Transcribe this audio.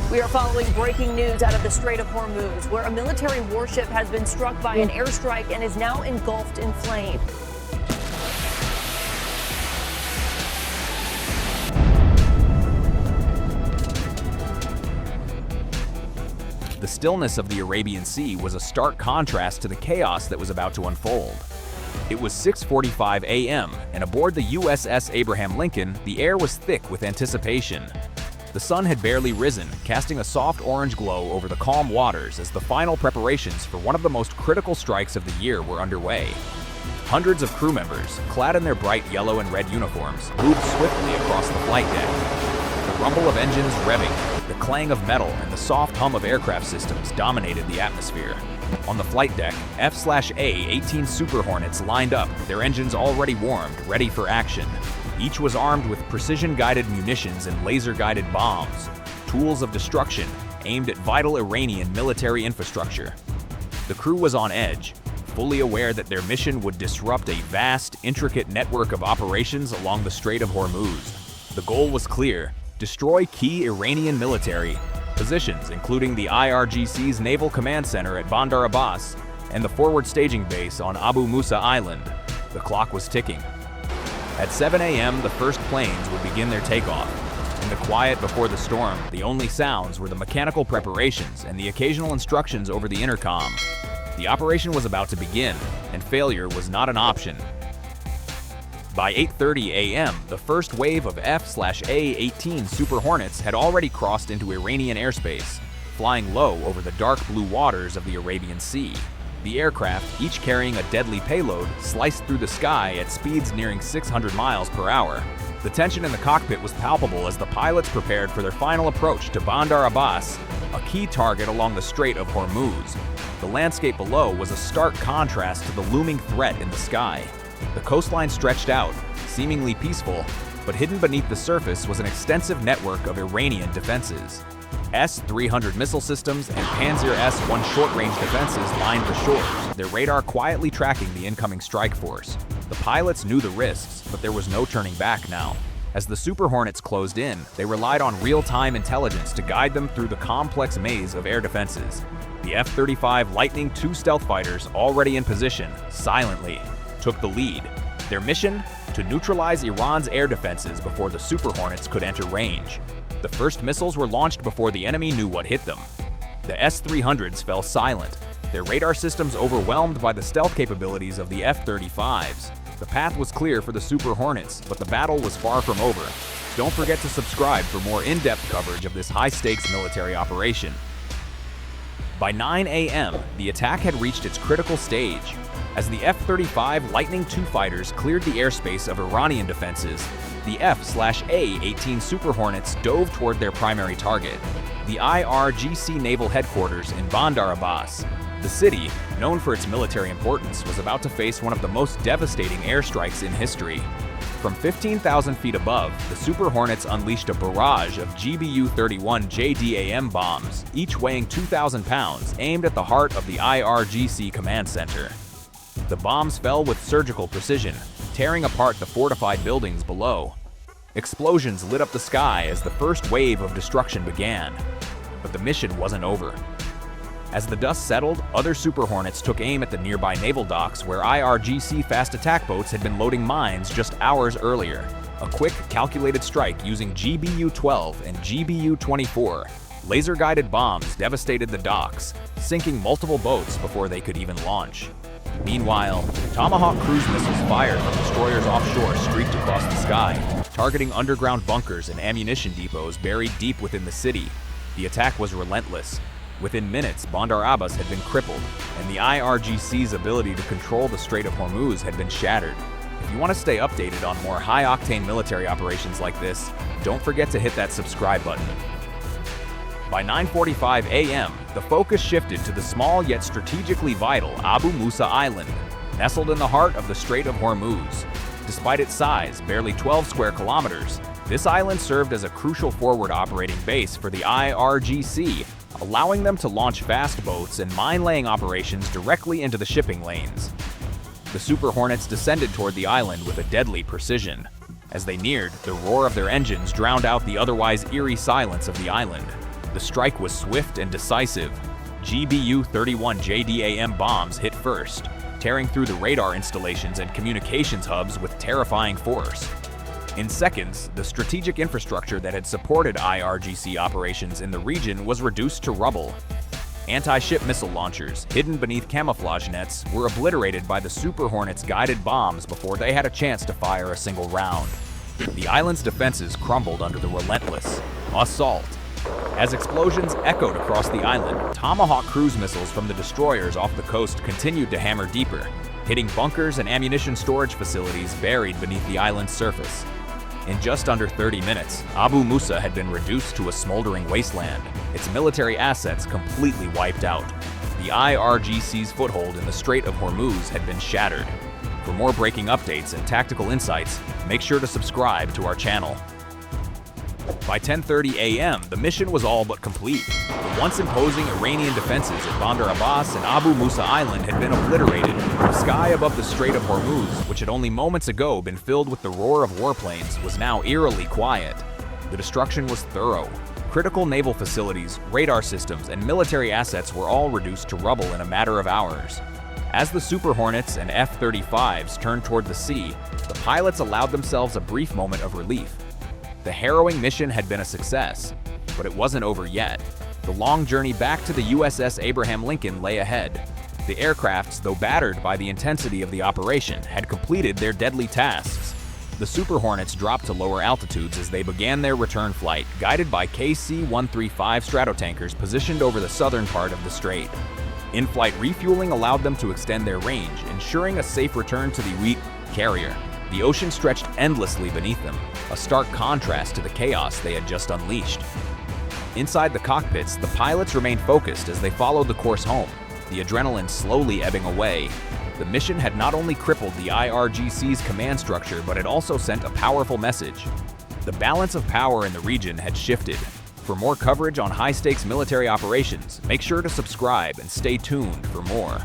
We are following breaking news out of the Strait of Hormuz, where a military warship has been struck by an airstrike and is now engulfed in flame. The stillness of the Arabian Sea was a stark contrast to the chaos that was about to unfold. It was 6:45 a.m., and aboard the USS Abraham Lincoln, the air was thick with anticipation. The sun had barely risen, casting a soft orange glow over the calm waters as the final preparations for one of the most critical strikes of the year were underway. Hundreds of crew members, clad in their bright yellow and red uniforms, moved swiftly across the flight deck. The rumble of engines revving, the clang of metal, and the soft hum of aircraft systems dominated the atmosphere. On the flight deck, F/A-18 Super Hornets lined up, their engines already warmed, ready for action. Each was armed with precision-guided munitions and laser-guided bombs, tools of destruction aimed at vital Iranian military infrastructure. The crew was on edge, fully aware that their mission would disrupt a vast, intricate network of operations along the Strait of Hormuz. The goal was clear: destroy key Iranian military positions, including the IRGC's Naval Command Center at Bandar Abbas and the forward staging base on Abu Musa Island. The clock was ticking. At 7 a.m., the first planes would begin their takeoff. In the quiet before the storm, the only sounds were the mechanical preparations and the occasional instructions over the intercom. The operation was about to begin, and failure was not an option. By 8:30 a.m., the first wave of F/A-18 Super Hornets had already crossed into Iranian airspace, flying low over the dark blue waters of the Arabian Sea. The aircraft, each carrying a deadly payload, sliced through the sky at speeds nearing 600 miles per hour. The tension in the cockpit was palpable as the pilots prepared for their final approach to Bandar Abbas, a key target along the Strait of Hormuz. The landscape below was a stark contrast to the looming threat in the sky. The coastline stretched out, seemingly peaceful, but hidden beneath the surface was an extensive network of Iranian defenses. S-300 missile systems and Panzer S-1 short-range defenses lined the shores, their radar quietly tracking the incoming strike force. The pilots knew the risks, but there was no turning back now. As the Super Hornets closed in, they relied on real-time intelligence to guide them through the complex maze of air defenses. The F-35 Lightning II stealth fighters, already in position, silently took the lead. Their mission? To neutralize Iran's air defenses before the Super Hornets could enter range. The first missiles were launched before the enemy knew what hit them. The S-300s fell silent, their radar systems overwhelmed by the stealth capabilities of the F-35s. The path was clear for the Super Hornets, but the battle was far from over. Don't forget to subscribe for more in-depth coverage of this high-stakes military operation. By 9 a.m., the attack had reached its critical stage. As the F-35 Lightning II fighters cleared the airspace of Iranian defenses, the F/A-18 Super Hornets dove toward their primary target, the IRGC Naval Headquarters in Bandar Abbas. The city, known for its military importance, was about to face one of the most devastating airstrikes in history. From 15,000 feet above, the Super Hornets unleashed a barrage of GBU-31 JDAM bombs, each weighing 2,000 pounds, aimed at the heart of the IRGC Command Center. The bombs fell with surgical precision, tearing apart the fortified buildings below. Explosions lit up the sky as the first wave of destruction began. But the mission wasn't over. As the dust settled, other Super Hornets took aim at the nearby naval docks where IRGC fast attack boats had been loading mines just hours earlier. A quick, calculated strike using GBU-12 and GBU-24. Laser-guided bombs devastated the docks, sinking multiple boats before they could even launch. Meanwhile, Tomahawk cruise missiles fired from destroyers offshore streaked across the sky, targeting underground bunkers and ammunition depots buried deep within the city. The attack was relentless. Within minutes, Bandar Abbas had been crippled, and the IRGC's ability to control the Strait of Hormuz had been shattered. If you want to stay updated on more high-octane military operations like this, don't forget to hit that subscribe button. By 9:45 a.m., the focus shifted to the small yet strategically vital Abu Musa Island, nestled in the heart of the Strait of Hormuz. Despite its size, barely 12 square kilometers, this island served as a crucial forward operating base for the IRGC, allowing them to launch fast boats and mine-laying operations directly into the shipping lanes. The Super Hornets descended toward the island with a deadly precision. As they neared, the roar of their engines drowned out the otherwise eerie silence of the island. The strike was swift and decisive. GBU-31 JDAM bombs hit first, tearing through the radar installations and communications hubs with terrifying force. In seconds, the strategic infrastructure that had supported IRGC operations in the region was reduced to rubble. Anti-ship missile launchers, hidden beneath camouflage nets, were obliterated by the Super Hornets' guided bombs before they had a chance to fire a single round. The island's defenses crumbled under the relentless assault. As explosions echoed across the island, Tomahawk cruise missiles from the destroyers off the coast continued to hammer deeper, hitting bunkers and ammunition storage facilities buried beneath the island's surface. In just under 30 minutes, Abu Musa had been reduced to a smoldering wasteland, its military assets completely wiped out. The IRGC's foothold in the Strait of Hormuz had been shattered. For more breaking updates and tactical insights, make sure to subscribe to our channel. By 10:30 a.m., the mission was all but complete. The once imposing Iranian defenses at Bandar Abbas and Abu Musa Island had been obliterated. The sky above the Strait of Hormuz, which had only moments ago been filled with the roar of warplanes, was now eerily quiet. The destruction was thorough. Critical naval facilities, radar systems, and military assets were all reduced to rubble in a matter of hours. As the Super Hornets and F-35s turned toward the sea, the pilots allowed themselves a brief moment of relief. The harrowing mission had been a success, but it wasn't over yet. The long journey back to the USS Abraham Lincoln lay ahead. The aircrafts, though battered by the intensity of the operation, had completed their deadly tasks. The Super Hornets dropped to lower altitudes as they began their return flight, guided by KC-135 Stratotankers positioned over the southern part of the strait. In-flight refueling allowed them to extend their range, ensuring a safe return to the wheat carrier. The ocean stretched endlessly beneath them, a stark contrast to the chaos they had just unleashed. Inside the cockpits, the pilots remained focused as they followed the course home, the adrenaline slowly ebbing away. The mission had not only crippled the IRGC's command structure, but it also sent a powerful message. The balance of power in the region had shifted. For more coverage on high-stakes military operations, make sure to subscribe and stay tuned for more.